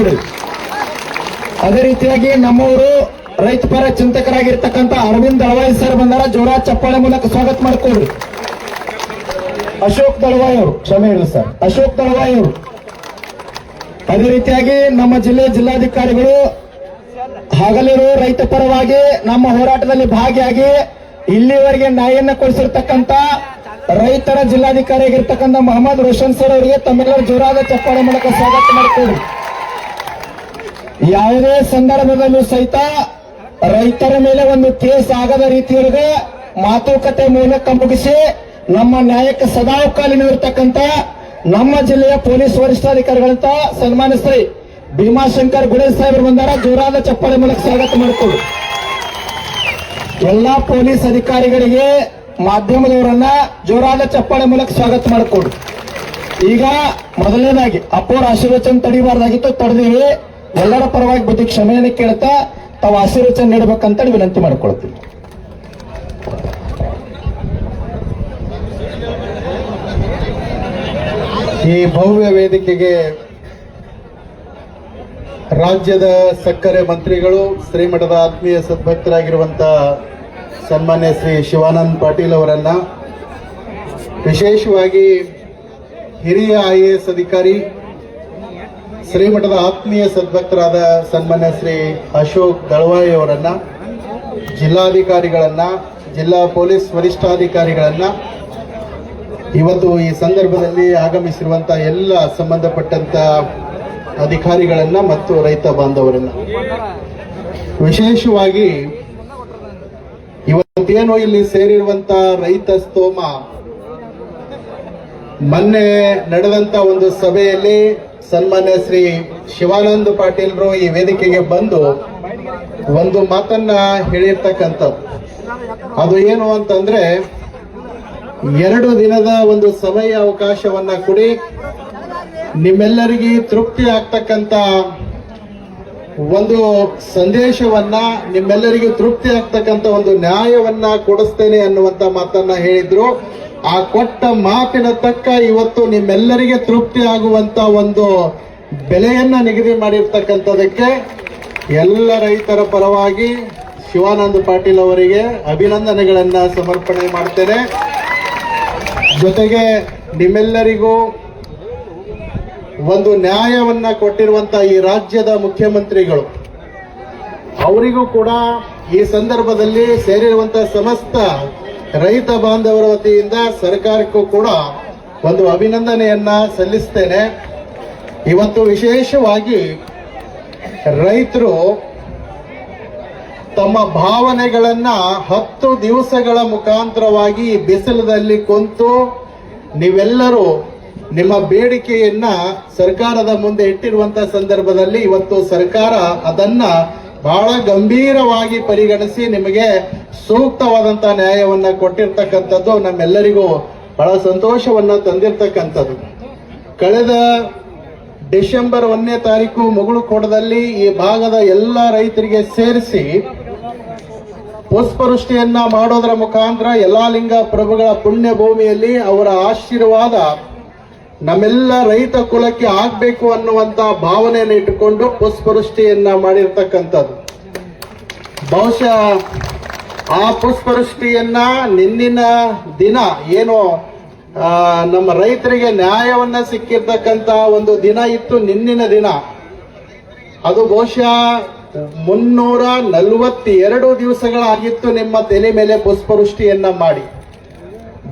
ಮಾಡಿಕೊಡ್ರಿ. ಅದೇ ರೀತಿಯಾಗಿ ನಮ್ಮವರು ರೈತ ಪರ ಚಿಂತಕರಾಗಿರ್ತಕ್ಕಂಥ ಅರವಿಂದ್ ದಳವಾಯಿ ಸರ್ ಬಂದಾರ, ಜೋರಾದ ಚಪ್ಪಾಳೆ ಮೂಲಕ ಸ್ವಾಗತ ಮಾಡಿಕೊಡ್ರಿ. ಅಶೋಕ್ ದಳವಾಯಿ ಅವರು, ಕ್ಷಮೆ ಇಲ್ಲ ಸರ್, ಅಶೋಕ್ ದಳವಾಯಿ ಅವರು. ಅದೇ ರೀತಿಯಾಗಿ ನಮ್ಮ ಜಿಲ್ಲಾಧಿಕಾರಿಗಳು ಹಗಲಿರು ರೈತ ಪರವಾಗಿ ನಮ್ಮ ಹೋರಾಟದಲ್ಲಿ ಭಾಗಿಯಾಗಿ ಇಲ್ಲಿವರೆಗೆ ನ್ಯಾಯವನ್ನು ಕೊಡಿಸಿರ್ತಕ್ಕಂಥ ರೈತರ ಜಿಲ್ಲಾಧಿಕಾರಿ ಆಗಿರ್ತಕ್ಕಂಥ ಮೊಹಮ್ಮದ್ ರೋಷನ್ ಸರ್ ಅವರಿಗೆ ತಮ್ಮೆಲ್ಲರೂ ಜೋರಾದ ಚಪ್ಪಾಳೆ ಮೂಲಕ ಸ್ವಾಗತ ಮಾಡಿಕೊಡ್ರಿ. ಯಾವುದೇ ಸಂದರ್ಭದಲ್ಲೂ ಸಹಿತ ರೈತರ ಮೇಲೆ ಒಂದು ಕೇಸ್ ಆಗದ ರೀತಿಯೊಳಗೆ ಮಾತುಕತೆ ಮೂಲಕ ಮುಗಿಸಿ ನಮ್ಮ ನ್ಯಾಯಕ್ಕೆ ಸದಾಕಾಲೀನವಿರ್ತಕ್ಕಂಥ ನಮ್ಮ ಜಿಲ್ಲೆಯ ಪೊಲೀಸ್ ವರಿಷ್ಠಾಧಿಕಾರಿಗಳಂತ ಸನ್ಮಾನ್ಯ ಶ್ರೀ ಭೀಮಾಶಂಕರ್ ಗುಡೇಜ್ ಸಾಹೇಬರು ಬಂದಾರ, ಜೋರಾದ ಚಪ್ಪಾಳೆ ಮೂಲಕ ಸ್ವಾಗತ ಮಾಡಿಕೊಡಿ. ಎಲ್ಲಾ ಪೊಲೀಸ್ ಅಧಿಕಾರಿಗಳಿಗೆ, ಮಾಧ್ಯಮದವರನ್ನ ಜೋರಾದ ಚಪ್ಪಾಳೆ ಮೂಲಕ ಸ್ವಾಗತ ಮಾಡಿಕೊಡಿ. ಈಗ ಮೊದಲನೇದಾಗಿ ಅಪ್ಪೋರ ಆಶೀರ್ವಚನ ತಡಿಬಾರ್ದಾಗಿತ್ತು, ತಡೆದಿವಿ. ಎಲ್ಲರ ಪರವಾಗಿ ಬುದ್ಧಿ ಕ್ಷಮೆಯನ್ನು ಕೇಳ್ತಾ ತಾವು ಆಶೀರ್ವಚನ ನೀಡಬೇಕಂತ ವಿನಂತಿ ಮಾಡಿಕೊಳ್ತೀವಿ. ಈ ಭವ್ಯ ವೇದಿಕೆಗೆ ರಾಜ್ಯದ ಸಕ್ಕರೆ ಮಂತ್ರಿಗಳು, ಶ್ರೀಮಠದ ಆತ್ಮೀಯ ಸದ್ಭಕ್ತರಾಗಿರುವಂತಹ ಸನ್ಮಾನ್ಯ ಶ್ರೀ ಶಿವಾನಂದ ಪಾಟೀಲ್ ಅವರನ್ನ, ವಿಶೇಷವಾಗಿ ಹಿರಿಯ IAS ಅಧಿಕಾರಿ, ಶ್ರೀಮಠದ ಆತ್ಮೀಯ ಸದ್ಭಕ್ತರಾದ ಸನ್ಮಾನ್ಯ ಶ್ರೀ ಅಶೋಕ್ ದಳವಾಯಿ ಅವರನ್ನ, ಜಿಲ್ಲಾಧಿಕಾರಿಗಳನ್ನ, ಜಿಲ್ಲಾ ಪೊಲೀಸ್ ವರಿಷ್ಠಾಧಿಕಾರಿಗಳನ್ನ, ಇವತ್ತು ಈ ಸಂದರ್ಭದಲ್ಲಿ ಆಗಮಿಸಿರುವಂತಹ ಎಲ್ಲ ಸಂಬಂಧಪಟ್ಟಂತ ಅಧಿಕಾರಿಗಳನ್ನ ಮತ್ತು ರೈತ ಬಾಂಧವರನ್ನ, ವಿಶೇಷವಾಗಿ ಇವತ್ತೇನು ಇಲ್ಲಿ ಸೇರಿರುವಂತ ರೈತ ಸ್ತೋಮ, ಮೊನ್ನೆ ನಡೆದಂತ ಒಂದು ಸಭೆಯಲ್ಲಿ ಸನ್ಮಾನ್ಯ ಶ್ರೀ ಶಿವಾನಂದ ಪಾಟೀಲ್ರು ಈ ವೇದಿಕೆಗೆ ಬಂದು ಒಂದು ಮಾತನ್ನ ಹೇಳಿರ್ತಕ್ಕಂಥದ್ದು. ಅದು ಏನು ಅಂತಂದ್ರೆ, 2 ದಿನದ ಒಂದು ಸಮಯ ಅವಕಾಶವನ್ನ ಕೊಡಿ, ನಿಮ್ಮೆಲ್ಲರಿಗೆ ತೃಪ್ತಿ ಆಗ್ತಕ್ಕಂಥ ಒಂದು ಸಂದೇಶವನ್ನ, ನಿಮ್ಮೆಲ್ಲರಿಗೂ ತೃಪ್ತಿ ಆಗ್ತಕ್ಕಂಥ ಒಂದು ನ್ಯಾಯವನ್ನ ಕೊಡಿಸ್ತೇನೆ ಅನ್ನುವಂತ ಮಾತನ್ನ ಹೇಳಿದ್ರು. ಆ ಕೊಟ್ಟ ಮಾತಿನ ತಕ್ಕ ಇವತ್ತು ನಿಮ್ಮೆಲ್ಲರಿಗೆ ತೃಪ್ತಿ ಆಗುವಂತ ಒಂದು ಬೆಲೆಯನ್ನ ನಿಗದಿ ಮಾಡಿರ್ತಕ್ಕಂಥದಕ್ಕೆ ಎಲ್ಲ ರೈತರ ಪರವಾಗಿ ಶಿವಾನಂದ ಪಾಟೀಲ್ ಅವರಿಗೆ ಅಭಿನಂದನೆಗಳನ್ನ ಸಮರ್ಪಣೆ ಮಾಡ್ತೇನೆ. ಜೊತೆಗೆ ನಿಮ್ಮೆಲ್ಲರಿಗೂ ಒಂದು ನ್ಯಾಯವನ್ನ ಕೊಟ್ಟಿರುವಂತ ಈ ರಾಜ್ಯದ ಮುಖ್ಯಮಂತ್ರಿಗಳು, ಅವರಿಗೂ ಕೂಡ ಈ ಸಂದರ್ಭದಲ್ಲಿ ಸೇರಿರುವಂತಹ ಸಮಸ್ತ ರೈತ ಬಾಂಧವರ ವತಿಯಿಂದ ಸರ್ಕಾರಕ್ಕೂ ಕೂಡ ಒಂದು ಅಭಿನಂದನೆಯನ್ನ ಸಲ್ಲಿಸ್ತೇನೆ. ಇವತ್ತು ವಿಶೇಷವಾಗಿ ರೈತರು ತಮ್ಮ ಭಾವನೆಗಳನ್ನ 10 ದಿವಸಗಳ ಮುಖಾಂತರವಾಗಿ ಬಿಸಿಲದಲ್ಲಿ ಕುಂತು ನೀವೆಲ್ಲರೂ ನಿಮ್ಮ ಬೇಡಿಕೆಯನ್ನ ಸರ್ಕಾರದ ಮುಂದೆ ಇಟ್ಟಿರುವಂತಹ ಸಂದರ್ಭದಲ್ಲಿ ಇವತ್ತು ಸರ್ಕಾರ ಅದನ್ನ ಬಹಳ ಗಂಭೀರವಾಗಿ ಪರಿಗಣಿಸಿ ನಿಮಗೆ ಸೂಕ್ತವಾದಂತಹ ನ್ಯಾಯವನ್ನ ಕೊಟ್ಟಿರ್ತಕ್ಕಂಥದ್ದು ನಮ್ಮೆಲ್ಲರಿಗೂ ಬಹಳ ಸಂತೋಷವನ್ನ ತಂದಿರ್ತಕ್ಕಂಥದ್ದು. ಕಳೆದ ಡಿಸೆಂಬರ್ 1ನೇ ತಾರೀಕು ಮುಗುಳುಕೋಟದಲ್ಲಿ ಈ ಭಾಗದ ಎಲ್ಲ ರೈತರಿಗೆ ಸೇರಿಸಿ ಪುಷ್ಪವೃಷ್ಟಿಯನ್ನ ಮಾಡೋದರ ಮುಖಾಂತರ ಯಲ್ಲಾಲಿಂಗ ಪ್ರಭುಗಳ ಪುಣ್ಯ ಭೂಮಿಯಲ್ಲಿ ಅವರ ಆಶೀರ್ವಾದ ನಮ್ಮೆಲ್ಲ ರೈತ ಕುಲಕ್ಕೆ ಆಗ್ಬೇಕು ಅನ್ನುವಂತ ಭಾವನೆಯನ್ನು ಇಟ್ಟುಕೊಂಡು ಪುಷ್ಪವೃಷ್ಟಿಯನ್ನ ಮಾಡಿರ್ತಕ್ಕಂಥದ್ದು. ಬಹುಶಃ ಆ ಪುಷ್ಪವೃಷ್ಟಿಯನ್ನ ನಿನ್ನಿನ ದಿನ ಏನು ನಮ್ಮ ರೈತರಿಗೆ ನ್ಯಾಯವನ್ನ ಸಿಕ್ಕಿರ್ತಕ್ಕಂತ ಒಂದು ದಿನ ಇತ್ತು, ನಿನ್ನಿನ ದಿನ. ಅದು ಬಹುಶಃ 342 ದಿವಸಗಳಾಗಿತ್ತು ನಿಮ್ಮ ತಲೆ ಮೇಲೆ ಪುಷ್ಪವೃಷ್ಟಿಯನ್ನ ಮಾಡಿ.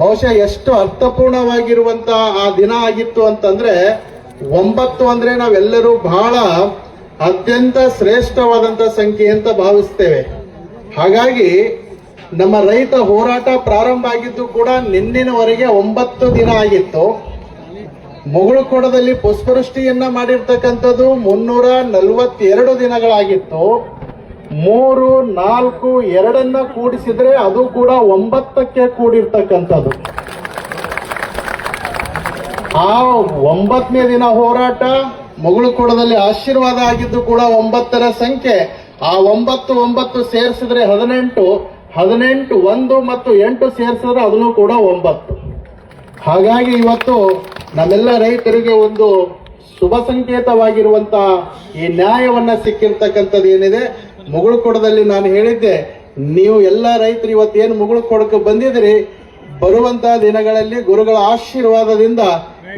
ಬಹುಶಃ ಎಷ್ಟು ಅರ್ಥಪೂರ್ಣವಾಗಿರುವಂತ ಆ ದಿನ ಆಗಿತ್ತು ಅಂತಂದ್ರೆ, 9 ಅಂದ್ರೆ ನಾವೆಲ್ಲರೂ ಬಹಳ ಅತ್ಯಂತ ಶ್ರೇಷ್ಠವಾದಂತ ಸಂಖ್ಯೆ ಅಂತ ಭಾವಿಸ್ತೇವೆ. ಹಾಗಾಗಿ ನಮ್ಮ ರೈತ ಹೋರಾಟ ಪ್ರಾರಂಭ ಆಗಿದ್ದು ಕೂಡ ನಿನ್ನಿನವರೆಗೆ 9 ದಿನ ಆಗಿತ್ತು. ಮುಗುಳುಕೋಟದಲ್ಲಿ ಪುಷ್ಪವೃಷ್ಟಿಯನ್ನ ಮಾಡಿರ್ತಕ್ಕಂಥದ್ದು 342 ದಿನಗಳಾಗಿತ್ತು. 3, 4, 2 ಕೂಡಿಸಿದ್ರೆ ಅದು ಕೂಡ 9ಕ್ಕೆ ಕೂಡಿರ್ತಕ್ಕಂಥದ್ದು. ಆ 9ನೇ ದಿನ ಹೋರಾಟ ಮುಗುಳುಕೋಟದಲ್ಲಿ ಆಶೀರ್ವಾದ ಆಗಿದ್ದು ಕೂಡ 9ರ ಸಂಖ್ಯೆ. ಆ 9 ಸೇರಿಸಿದ್ರೆ 18, 1 ಮತ್ತು 8 ಸೇರಿಸಿದ್ರೆ ಅದನ್ನು ಕೂಡ 9. ಹಾಗಾಗಿ ಇವತ್ತು ನಮ್ಮೆಲ್ಲ ರೈತರಿಗೆ ಒಂದು ಶುಭ ಸಂಕೇತವಾಗಿರುವಂತಹ ಈ ನ್ಯಾಯವನ್ನ ಸಿಕ್ಕಿರ್ತಕ್ಕಂಥದ್ದು ಏನಿದೆ ಮುಗುಳುಕೊಡದಲ್ಲಿ ನಾನು ಹೇಳಿದ್ದೆ, ನೀವು ಎಲ್ಲ ರೈತರು ಇವತ್ತೇನು ಮುಗುಳುಕೊಡಕ್ಕೆ ಬಂದಿದ್ರಿ, ಬರುವಂತಹ ದಿನಗಳಲ್ಲಿ ಗುರುಗಳ ಆಶೀರ್ವಾದದಿಂದ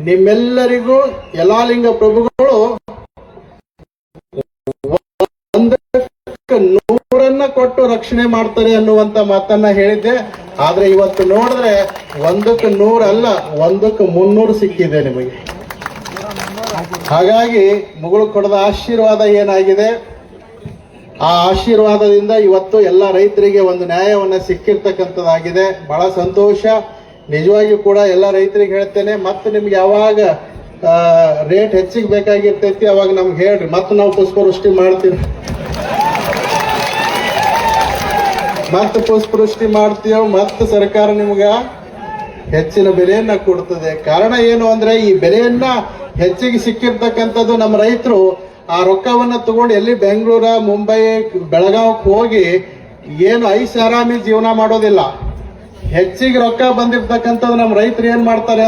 ನಿಮ್ಮೆಲ್ಲರಿಗೂ ಯಲಾಲಿಂಗ ಪ್ರಭುಗಳು 100 ಕೊಟ್ಟು ರಕ್ಷಣೆ ಮಾಡ್ತಾರೆ ಅನ್ನುವಂತ ಮಾತನ್ನ ಹೇಳಿದ್ದೆ. ಆದ್ರೆ ಇವತ್ತು ನೋಡಿದ್ರೆ 100 ಅಲ್ಲ, 300 ಸಿಕ್ಕಿದೆ ನಿಮಗೆ. ಹಾಗಾಗಿ ಮುಗುಳುಕೊಡದ ಆಶೀರ್ವಾದ ಏನಾಗಿದೆ, ಆ ಆಶೀರ್ವಾದದಿಂದ ಇವತ್ತು ಎಲ್ಲ ರೈತರಿಗೆ ಒಂದು ನ್ಯಾಯವನ್ನ ಸಿಕ್ಕಿರ್ತಕ್ಕಂಥದ್ದಾಗಿದೆ. ಬಹಳ ಸಂತೋಷ. ನಿಜವಾಗಿಯೂ ಕೂಡ ಎಲ್ಲ ರೈತರಿಗೆ ಹೇಳ್ತೇನೆ, ಮತ್ತೆ ನಿಮ್ಗೆ ಯಾವಾಗ ರೇಟ್ ಹೆಚ್ಚಿಗೆ ಬೇಕಾಗಿರ್ತೈತಿ ಅವಾಗ ನಮ್ಗೆ ಹೇಳ್ರಿ, ಮತ್ತೆ ನಾವು ಪುಷ್ಪವೃಷ್ಟಿ ಮಾಡ್ತೀವಿ, ಮತ್ತೆ ಪುಷ್ಪವೃಷ್ಟಿ ಮಾಡ್ತೀವಿ, ಮತ್ತೆ ಸರ್ಕಾರ ನಿಮ್ಗ ಹೆಚ್ಚಿನ ಬೆಲೆಯನ್ನ ಕೊಡ್ತದೆ. ಕಾರಣ ಏನು ಅಂದ್ರೆ ಈ ಬೆಲೆಯನ್ನ ಹೆಚ್ಚಿಗೆ ಸಿಕ್ಕಿರ್ತಕ್ಕಂಥದ್ದು ನಮ್ಮ ರೈತರು ಆ ರೊಕ್ಕವನ್ನ ತಗೊಂಡು ಎಲ್ಲಿ ಬೆಂಗಳೂರ, ಮುಂಬೈ, ಬೆಳಗಾವಕ್ಕೆ ಹೋಗಿ ಏನು ಐಷಾರಾಮಿ ಜೀವನ ಮಾಡೋದಿಲ್ಲ. ಹೆಚ್ಚಿಗೆ ರೊಕ್ಕ ಬಂದಿರ್ತಕ್ಕಂಥದ್ದು ನಮ್ಮ ರೈತರು ಏನ್ ಮಾಡ್ತಾರೆ